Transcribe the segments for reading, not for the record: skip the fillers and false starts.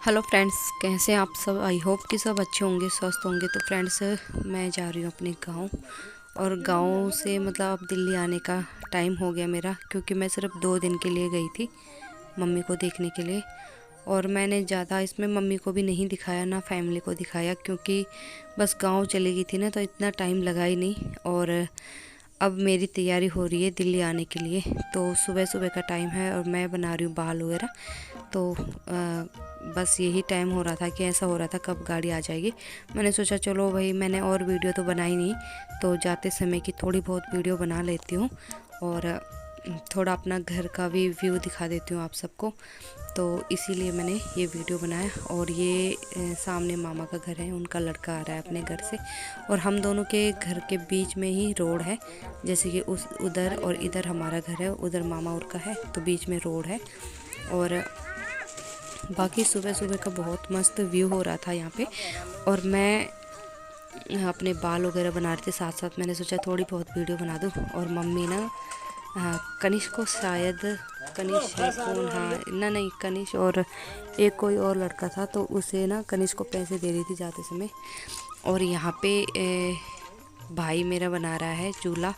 Hello friends, कैसे हैं आप सब। आई होप कि सब अच्छे होंगे, स्वस्थ होंगे। तो फ्रेंड्स, मैं जा रही हूँ अपने गांव, और गांव से मतलब अब दिल्ली आने का टाइम हो गया मेरा, क्योंकि मैं सिर्फ 2 दिन के लिए गई थी मम्मी को देखने के लिए। और मैंने ज़्यादा इसमें मम्मी को भी नहीं दिखाया, ना फैमिली को दिखाया, क्योंकि बस गांव चली गई थी ना, तो इतना टाइम लगा ही नहीं। और अब मेरी तैयारी हो रही है दिल्ली आने के लिए। तो सुबह सुबह का टाइम है और मैं बना रही हूँ बाल वगैरह। तो बस यही टाइम हो रहा था कि ऐसा हो रहा था कब गाड़ी आ जाएगी। मैंने सोचा चलो भाई, मैंने और वीडियो तो बनाई नहीं, तो जाते समय की थोड़ी बहुत वीडियो बना लेती हूँ, और थोड़ा अपना घर का भी व्यू दिखा देती हूँ आप सबको। तो इसीलिए मैंने ये वीडियो बनाया। और ये सामने मामा का घर है, उनका लड़का आ रहा है अपने घर से, और हम दोनों के घर के बीच में ही रोड है। जैसे कि उस उधर और इधर हमारा घर है, उधर मामा और का है, तो बीच में रोड है। और बाकी सुबह सुबह का बहुत मस्त व्यू हो रहा था यहाँ पे। और मैं अपने बाल वगैरह बना रही थी, साथ साथ मैंने सोचा थोड़ी बहुत वीडियो बना दूँ। और मम्मी ना कनिष्क को, शायद कनिष्क है कौन, हाँ ना नहीं कनिष्क, और एक कोई और लड़का था, तो उसे ना कनिष्क को पैसे दे रही थी जाते समय। और यहाँ पे भाई मेरा बना रहा है चूल्हा।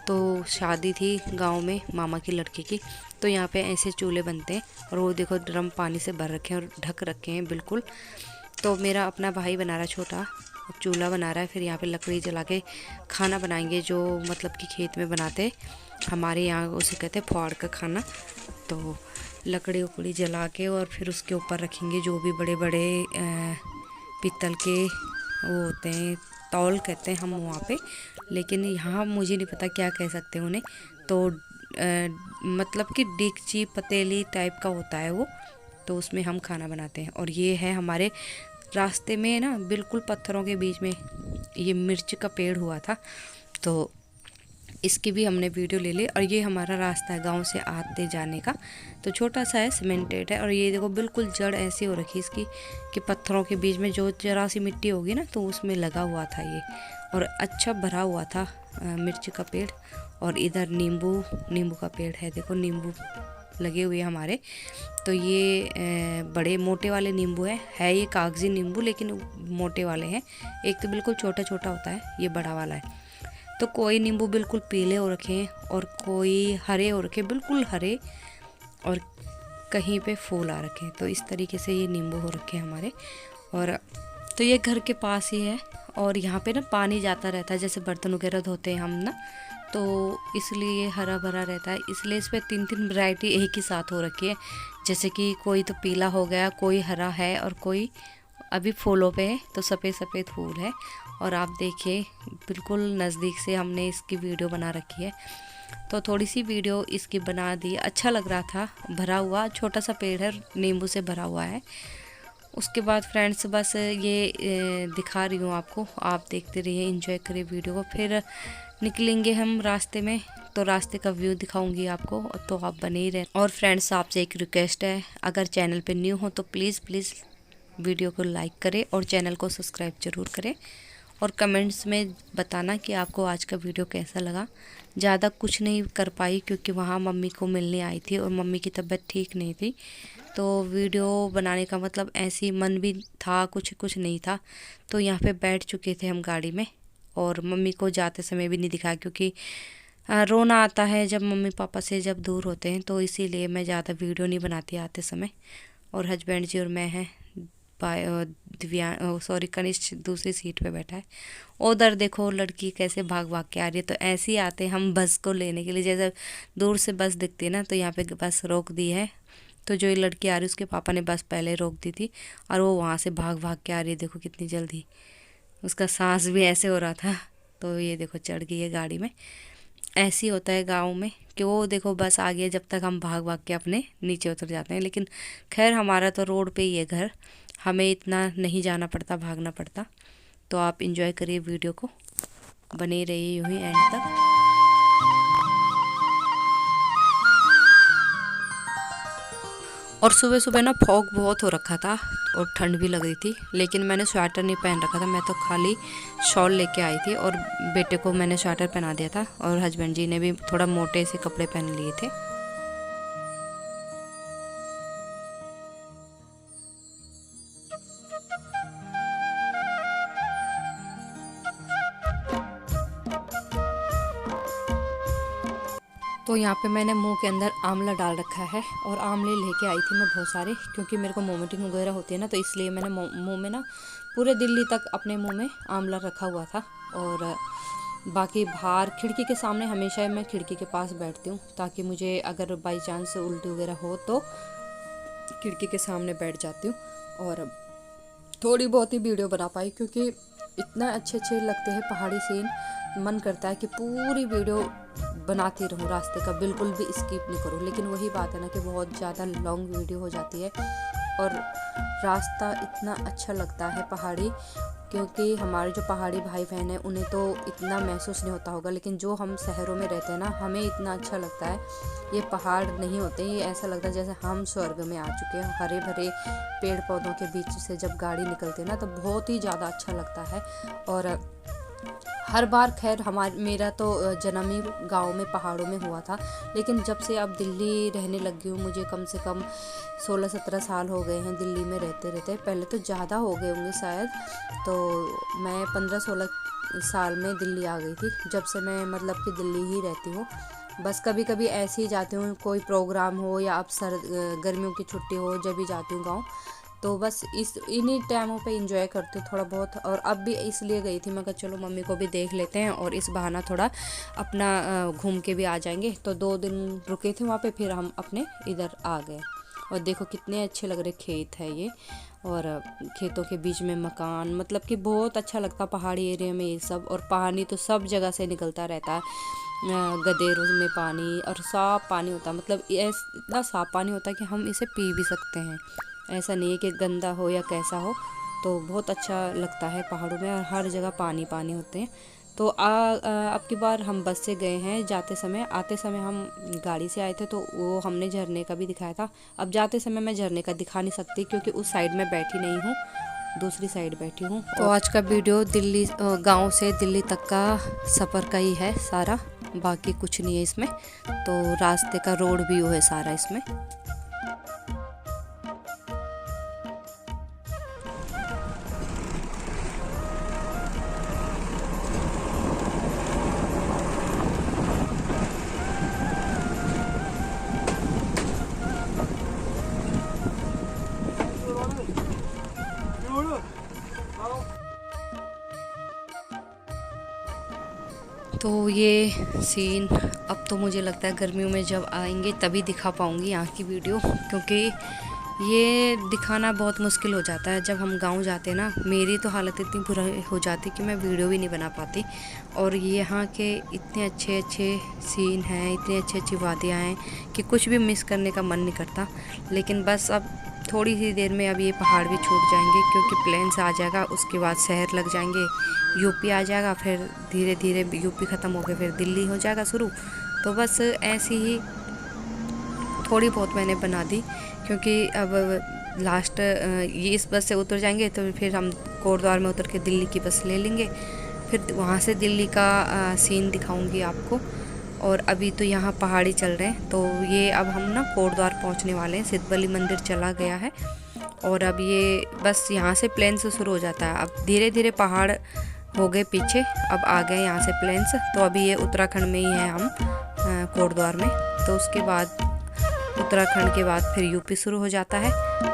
तो शादी थी गांव में मामा की लड़की की, तो यहाँ पे ऐसे चूल्हे बनते हैं। और वो देखो ड्रम पानी से भर रखे हैं और ढक रखे हैं बिल्कुल। तो मेरा अपना भाई बना रहा है छोटा, चूल्हा बना रहा है। फिर यहाँ पे लकड़ी जला के खाना बनाएंगे, जो मतलब कि खेत में बनाते, हमारे यहाँ उसे कहते हैं फाड़ का खाना। तो लकड़ी उकड़ी जला के और फिर उसके ऊपर रखेंगे जो भी बड़े बड़े पीतल के वो होते हैं, तौल कहते हैं हम वहाँ पे, लेकिन यहाँ मुझे नहीं पता क्या कह सकते हैं उन्हें। तो मतलब कि डेगची पतीली टाइप का होता है वो, तो उसमें हम खाना बनाते हैं। और ये है हमारे रास्ते में ना, बिल्कुल पत्थरों के बीच में ये मिर्च का पेड़ हुआ था, तो इसकी भी हमने वीडियो ले ली। और ये हमारा रास्ता है गांव से आते जाने का, तो छोटा सा है, सीमेंटेड है। और ये देखो बिल्कुल जड़ ऐसी हो रखी इसकी कि पत्थरों के बीच में जो जरा सी मिट्टी होगी ना, तो उसमें लगा हुआ था ये, और अच्छा भरा हुआ था मिर्च का पेड़। और इधर नींबू का पेड़ है, देखो नींबू लगे हुए हमारे। तो ये बड़े मोटे वाले नींबू है ये कागजी नींबू, लेकिन मोटे वाले हैं। एक तो बिल्कुल छोटा छोटा होता है, ये बड़ा वाला है। तो कोई नींबू बिल्कुल पीले हो रखे हैं, और कोई हरे हो रखे, बिल्कुल हरे, और कहीं पे फूल आ रखे हैं। तो इस तरीके से ये नींबू हो रखे हैं हमारे। और तो ये घर के पास ही है, और यहाँ पे ना पानी जाता रहता है, जैसे बर्तन वगैरह धोते हैं हम ना, तो इसलिए हरा भरा रहता है। इसलिए इस पर 3 वैरायटी एक ही साथ हो रखी है। जैसे कि कोई तो पीला हो गया, कोई हरा है, और कोई अभी फूलों पे है, तो सफ़ेद सफ़ेद फूल है। और आप देखिए बिल्कुल नज़दीक से हमने इसकी वीडियो बना रखी है। तो थोड़ी सी वीडियो इसकी बना दी, अच्छा लग रहा था। भरा हुआ छोटा सा पेड़ है, नींबू से भरा हुआ है। उसके बाद फ्रेंड्स बस ये दिखा रही हूँ आपको, आप देखते रहिए, एंजॉय करिए वीडियो को। फिर निकलेंगे हम रास्ते में, तो रास्ते का व्यू दिखाऊंगी आपको, तो आप बने ही रहें। और फ्रेंड्स आपसे एक रिक्वेस्ट है, अगर चैनल पे न्यू हो तो प्लीज़ वीडियो को लाइक करें और चैनल को सब्सक्राइब ज़रूर करें। और कमेंट्स में बताना कि आपको आज का वीडियो कैसा लगा। ज़्यादा कुछ नहीं कर पाई, क्योंकि वहाँ मम्मी को मिलने आई थी और मम्मी की तबीयत ठीक नहीं थी। तो वीडियो बनाने का मतलब ऐसी मन भी था, कुछ नहीं था। तो यहाँ पे बैठ चुके थे हम गाड़ी में, और मम्मी को जाते समय भी नहीं दिखा, क्योंकि रोना आता है जब मम्मी पापा से जब दूर होते हैं, तो इसीलिए मैं ज़्यादा वीडियो नहीं बनाती आते समय। और हस्बैंड जी और मैं हैं, कनिष्क दूसरी सीट पे बैठा है। उधर देखो लड़की कैसे भाग भाग के आ रही है। तो ऐसे ही आते हम बस को लेने के लिए, जैसे दूर से बस दिखती है ना, तो यहाँ पे बस रोक दी है। तो जो ये लड़की आ रही है, उसके पापा ने बस पहले रोक दी थी, और वो वहाँ से भाग भाग के आ रही है, देखो कितनी जल्दी। उसका सांस भी ऐसे हो रहा था। तो ये देखो चढ़ गई है गाड़ी में। ऐसे ही होता है गाँव में कि वो देखो बस आ गया, जब तक हम भाग भाग के अपने नीचे उतर जाते हैं। लेकिन खैर हमारा तो रोड पे ही है घर, हमें इतना नहीं जाना पड़ता, भागना पड़ता। तो आप इंजॉय करिए वीडियो को, बने रहिए यूँ ही एंड तक। और सुबह सुबह ना फॉग बहुत हो रखा था, और ठंड भी लग रही थी, लेकिन मैंने स्वेटर नहीं पहन रखा था, मैं तो खाली शॉल लेके आई थी। और बेटे को मैंने स्वेटर पहना दिया था, और हस्बैंड जी ने भी थोड़ा मोटे से कपड़े पहन लिए थे। तो यहाँ पे मैंने मुंह के अंदर आंवला डाल रखा है और आंवले लेके आई थी मैं बहुत सारे, क्योंकि मेरे को वोमिटिंग वगैरह होती है ना, तो इसलिए मैंने मुंह में ना पूरे दिल्ली तक अपने मुंह में आंवला रखा हुआ था। और बाकी बाहर खिड़की के सामने हमेशा मैं खिड़की के पास बैठती हूँ, ताकि मुझे अगर बाई चांस उल्टी वगैरह हो तो खिड़की के सामने बैठ जाती हूँ और थोड़ी बहुत ही वीडियो बना पाई, क्योंकि इतना अच्छे लगते हैं पहाड़ी सीन। मन करता है कि पूरी वीडियो बनाती रहूँ रास्ते का, बिल्कुल भी स्किप नहीं करूँ। लेकिन वही बात है ना कि बहुत ज़्यादा लॉन्ग वीडियो हो जाती है और रास्ता इतना अच्छा लगता है पहाड़ी, क्योंकि हमारे जो पहाड़ी भाई बहन हैं उन्हें तो इतना महसूस नहीं होता होगा, लेकिन जो हम शहरों में रहते हैं ना, हमें इतना अच्छा लगता है। ये पहाड़ नहीं होते, ये ऐसा लगता है जैसे हम स्वर्ग में आ चुके हैं। हरे भरे पेड़ पौधों के बीच से जब गाड़ी निकलती है ना, तो बहुत ही ज़्यादा अच्छा लगता है। और हर बार खैर मेरा तो जन्म ही गाँव में पहाड़ों में हुआ था, लेकिन जब से अब दिल्ली रहने लगी हूँ, मुझे कम से कम 16-17 साल हो गए हैं दिल्ली में रहते। पहले तो ज़्यादा हो गए होंगे शायद, तो मैं 15-16 साल में दिल्ली आ गई थी। जब से मैं मतलब कि दिल्ली ही रहती हूँ। बस कभी कभी ऐसे ही जाती हूँ, कोई प्रोग्राम हो या अब गर्मियों की छुट्टी हो, जब भी जाती हूँ गाँव, तो बस इन्हीं टाइमों पे एंजॉय करती हूँ थोड़ा बहुत। और अब भी इसलिए गई थी, मैं कहा चलो मम्मी को भी देख लेते हैं और इस बहाना थोड़ा अपना घूम के भी आ जाएंगे। तो 2 दिन रुके थे वहाँ पे, फिर हम अपने इधर आ गए। और देखो कितने अच्छे लग रहे खेत है ये, और खेतों के बीच में मकान, मतलब कि बहुत अच्छा लगता पहाड़ी एरिया में ये सब। और पानी तो सब जगह से निकलता रहता है, गदेरों में पानी, और साफ़ पानी होता है, मतलब इतना साफ़ पानी होता है कि हम इसे पी भी सकते हैं। ऐसा नहीं है कि गंदा हो या कैसा हो। तो बहुत अच्छा लगता है पहाड़ों में, और हर जगह पानी पानी होते हैं। तो अब की बार हम बस से गए हैं जाते समय। आते समय हम गाड़ी से आए थे, तो वो हमने झरने का भी दिखाया था। अब जाते समय मैं झरने का दिखा नहीं सकती, क्योंकि उस साइड में बैठी नहीं हूँ, दूसरी साइड बैठी हूँ। तो आज का वीडियो दिल्ली गांव से दिल्ली तक का सफ़र का ही है सारा, बाकी कुछ नहीं है इसमें। तो रास्ते का रोड व्यू है सारा इसमें। तो ये सीन अब तो मुझे लगता है गर्मियों में जब आएंगे तभी दिखा पाऊँगी यहाँ की वीडियो, क्योंकि ये दिखाना बहुत मुश्किल हो जाता है। जब हम गांव जाते हैं ना, मेरी तो हालत इतनी बुरी हो जाती कि मैं वीडियो भी नहीं बना पाती। और ये यहाँ के इतने अच्छे सीन हैं, इतनी अच्छी वादियाँ हैं कि कुछ भी मिस करने का मन नहीं करता। लेकिन बस अब थोड़ी सी देर में अब ये पहाड़ भी छूट जाएंगे, क्योंकि प्लेन्स आ जाएगा, उसके बाद शहर लग जाएंगे, यूपी आ जाएगा, फिर धीरे धीरे यूपी ख़त्म हो के फिर दिल्ली हो जाएगा शुरू। तो बस ऐसी ही थोड़ी बहुत मैंने बना दी, क्योंकि अब लास्ट ये इस बस से उतर जाएंगे तो फिर हम कोटद्वार में उतर के दिल्ली की बस ले लेंगे, फिर वहाँ से दिल्ली का सीन दिखाऊंगी आपको। और अभी तो यहाँ पहाड़ी चल रहे हैं, तो ये अब हम ना कोटद्वार पहुँचने वाले हैं। सिद्ध बली मंदिर चला गया है, और अब ये बस यहाँ से प्लेन से शुरू हो जाता है। अब धीरे धीरे पहाड़ हो गए पीछे, अब आ गए यहाँ से प्लेन्स। तो अभी ये उत्तराखंड में ही है हम, कोटद्वार में। तो उसके बाद उत्तराखंड के बाद फिर यूपी शुरू हो जाता है,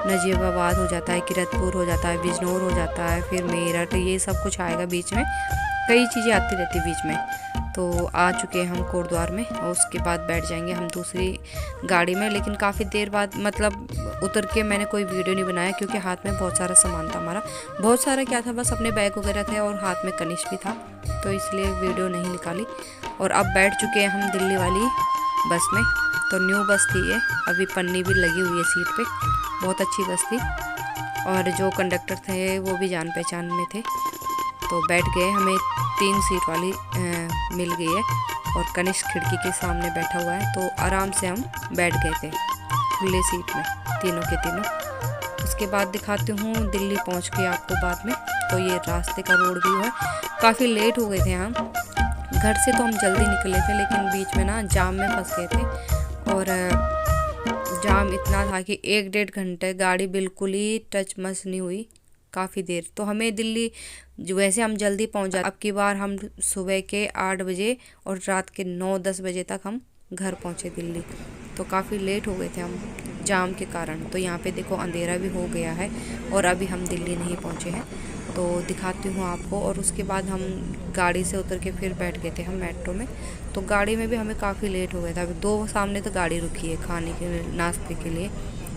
नजीबाबाद हो जाता है, किरतपुर हो जाता है, बिजनौर हो जाता है, फिर मेरठ, ये सब कुछ आएगा बीच में, कई चीज़ें आती रहती बीच में। तो आ चुके हैं हम कोटद्वार में, और उसके बाद बैठ जाएंगे हम दूसरी गाड़ी में। लेकिन काफ़ी देर बाद मतलब उतर के मैंने कोई वीडियो नहीं बनाया, क्योंकि हाथ में बहुत सारा सामान था हमारा, बहुत सारा क्या था, बस अपने बैग वगैरह थे और हाथ में कनिश भी था, तो इसलिए वीडियो नहीं निकाली। और अब बैठ चुके हैं हम दिल्ली वाली बस में। तो न्यू बस थी ये, अभी पन्नी भी लगी हुई है सीट पे, बहुत अच्छी बस थी। और जो कंडक्टर थे वो भी जान पहचान में थे, तो बैठ गए। हमें 3 सीट वाली मिल गई है, और कनिष्क खिड़की के सामने बैठा हुआ है, तो आराम से हम बैठ गए थे खुले सीट में, तीनों के तीनों। उसके बाद दिखाती हूँ दिल्ली पहुँच के आपको बाद में। तो ये रास्ते का रोड व्यू है। काफ़ी लेट हो गए थे हम, घर से तो हम जल्दी निकले थे, लेकिन बीच में ना जाम में फंस गए थे, और जाम इतना था कि 1-1.5 घंटे गाड़ी बिल्कुल ही टच मस नहीं हुई, काफ़ी देर। तो हमें दिल्ली जो वैसे हम जल्दी पहुंच जाते, अब की बार हम सुबह के 8 बजे और रात के 9-10 बजे तक हम घर पहुँचे दिल्ली। तो काफ़ी लेट हो गए थे हम जाम के कारण। तो यहाँ पे देखो अंधेरा भी हो गया है और अभी हम दिल्ली नहीं पहुँचे हैं, तो दिखाती हूँ आपको। और उसके बाद हम गाड़ी से उतर के फिर बैठ गए थे हम मेट्रो में। तो गाड़ी में भी हमें काफ़ी लेट हो गया था। अभी 2 सामने तो गाड़ी रुकी है खाने के लिए, नाश्ते के लिए,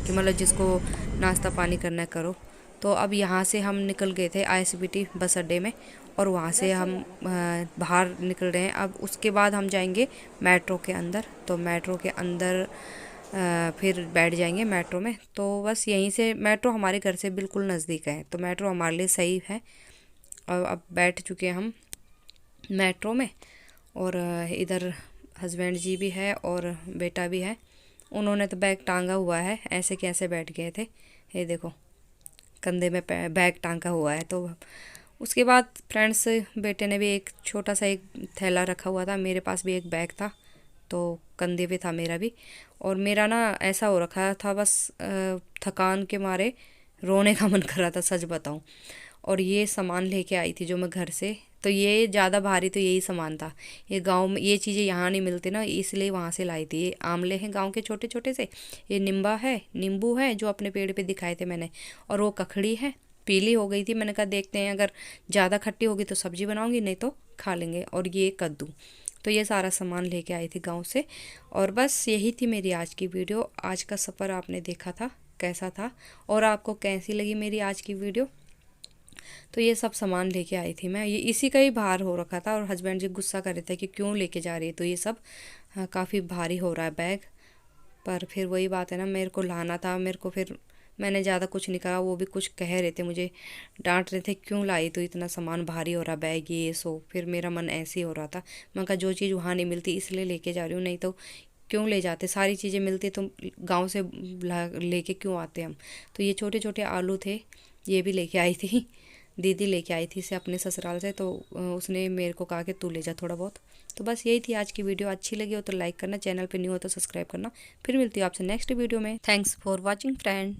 कि मतलब जिसको नाश्ता पानी करना है करो। तो अब यहाँ से हम निकल गए थे ISBT बस अड्डे में, और वहाँ से हम बाहर निकल रहे हैं। अब उसके बाद हम जाएंगे मेट्रो के अंदर। तो मेट्रो के अंदर फिर बैठ जाएंगे मेट्रो में। तो बस यहीं से मेट्रो हमारे घर से बिल्कुल नज़दीक है, तो मेट्रो हमारे लिए सही है। और अब बैठ चुके हैं हम मेट्रो में, और इधर हस्बैंड जी भी है और बेटा भी है। उन्होंने तो बैग टांगा हुआ है, ऐसे कैसे बैठ गए थे, ये देखो कंधे में बैग टांगा हुआ है। तो उसके बाद फ्रेंड्स, बेटे ने भी एक छोटा सा एक थैला रखा हुआ था, मेरे पास भी एक बैग था, तो कंधे पे था मेरा भी। और मेरा ना ऐसा हो रखा था, बस थकान के मारे रोने का मन कर रहा था, सच बताऊं। और ये सामान लेके आई थी जो मैं घर से, तो ये ज़्यादा भारी तो यही सामान था। ये गांव में ये चीज़ें यहाँ नहीं मिलती ना, इसलिए वहाँ से लाई थी। ये आमले हैं गांव के छोटे छोटे से, ये नींबू है जो अपने पेड़ पे दिखाए थे मैंने, और वो ककड़ी है, पीली हो गई थी। मैंने कहा देखते हैं, अगर ज़्यादा खट्टी होगी तो सब्जी बनाऊंगी, नहीं तो खा लेंगे। और ये कद्दू, तो ये सारा सामान लेके आई थी गांव से। और बस यही थी मेरी आज की वीडियो। आज का सफ़र आपने देखा था कैसा था, और आपको कैसी लगी मेरी आज की वीडियो। तो ये सब सामान लेके आई थी मैं, ये इसी का ही भार हो रखा था। और हस्बैंड जी गुस्सा कर रहे थे कि क्यों लेके जा रही है, तो ये सब काफ़ी भारी हो रहा है बैग। पर फिर वही बात है ना, मेरे को लाना था, मेरे को फिर मैंने ज़्यादा कुछ नहीं कहा। वो भी कुछ कह रहे थे, मुझे डांट रहे थे क्यों लाई, तो इतना सामान भारी हो रहा बैग ये सो। फिर मेरा मन ऐसे ही हो रहा था, मैं कहा जो चीज़ वहाँ नहीं मिलती इसलिए लेके जा रही हूँ, नहीं तो क्यों ले जाते, सारी चीज़ें मिलती तो गांव से लेके क्यों आते हम। तो ये छोटे छोटे आलू थे, ये भी लेके आई थी, दीदी लेके आई थी इसे अपने ससुराल से। तो उसने मेरे को कहा कि तू ले जा थोड़ा बहुत। तो बस यही थी आज की वीडियो। अच्छी लगी हो तो लाइक करना, चैनल पे न्यू हो तो सब्सक्राइब करना। फिर मिलती हूँ आपसे नेक्स्ट वीडियो में। Thanks for watching friend.